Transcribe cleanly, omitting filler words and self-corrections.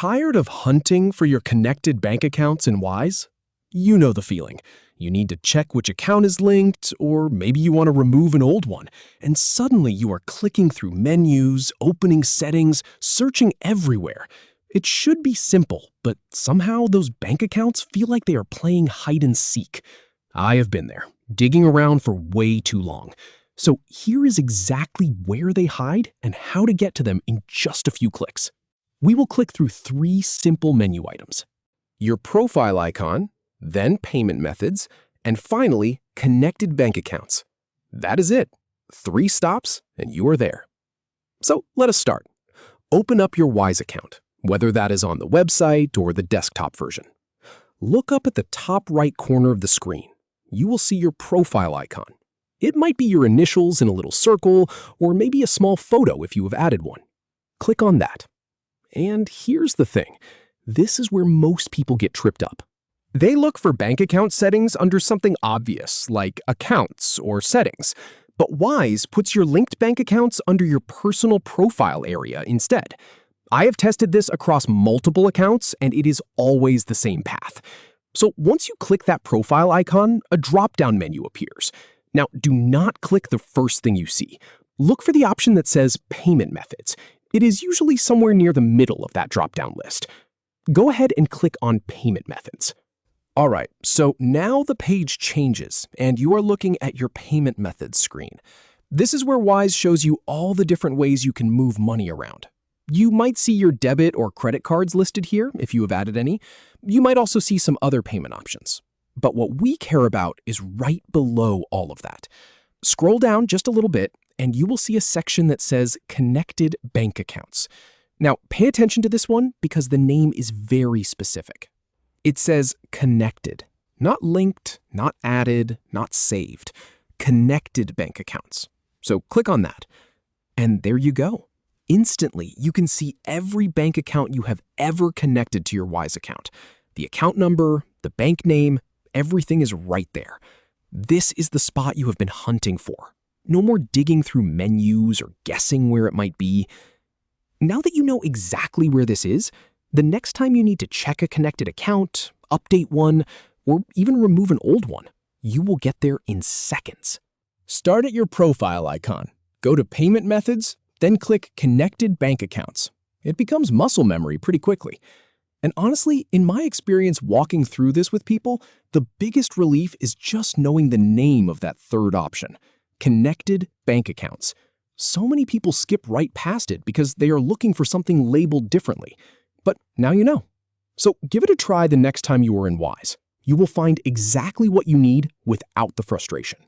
Tired of hunting for your connected bank accounts in Wise? You know the feeling. You need to check which account is linked, or maybe you want to remove an old one, and suddenly you are clicking through menus, opening settings, searching everywhere. It should be simple, but somehow those bank accounts feel like they are playing hide and seek. I have been there, digging around for way too long. So here is exactly where they hide and how to get to them in just a few clicks. We will click through 3 simple menu items: your profile icon, then payment methods, and finally, connected bank accounts. That is it. 3 stops and you are there. So let us start. Open up your Wise account, whether that is on the website or the desktop version. Look up at the top right corner of the screen. You will see your profile icon. It might be your initials in a little circle, or maybe a small photo if you have added one. Click on that. And here's the thing. This is where most people get tripped up. They look for bank account settings under something obvious, like accounts or settings. But Wise puts your linked bank accounts under your personal profile area instead. I have tested this across multiple accounts, and it is always the same path. So once you click that profile icon, a drop-down menu appears. Now, do not click the first thing you see. Look for the option that says Payment Methods. It is usually somewhere near the middle of that drop-down list. Go ahead and click on Payment Methods. All right, so now the page changes, and you are looking at your Payment Methods screen. This is where Wise shows you all the different ways you can move money around. You might see your debit or credit cards listed here if you have added any. You might also see some other payment options. But what we care about is right below all of that. Scroll down just a little bit, and you will see a section that says Connected Bank Accounts. Now, pay attention to this one because the name is very specific. It says connected, not linked, not added, not saved. Connected bank accounts. So click on that. And there you go. Instantly, you can see every bank account you have ever connected to your Wise account. The account number, the bank name, everything is right there. This is the spot you have been hunting for. No more digging through menus or guessing where it might be. Now that you know exactly where this is, the next time you need to check a connected account, update one, or even remove an old one, you will get there in seconds. Start at your profile icon, go to Payment Methods, then click Connected Bank Accounts. It becomes muscle memory pretty quickly. And honestly, in my experience walking through this with people, the biggest relief is just knowing the name of that third option, Connected Bank Accounts. So many people skip right past it because they are looking for something labeled differently. But now you know. So give it a try the next time you are in Wise. You will find exactly what you need without the frustration.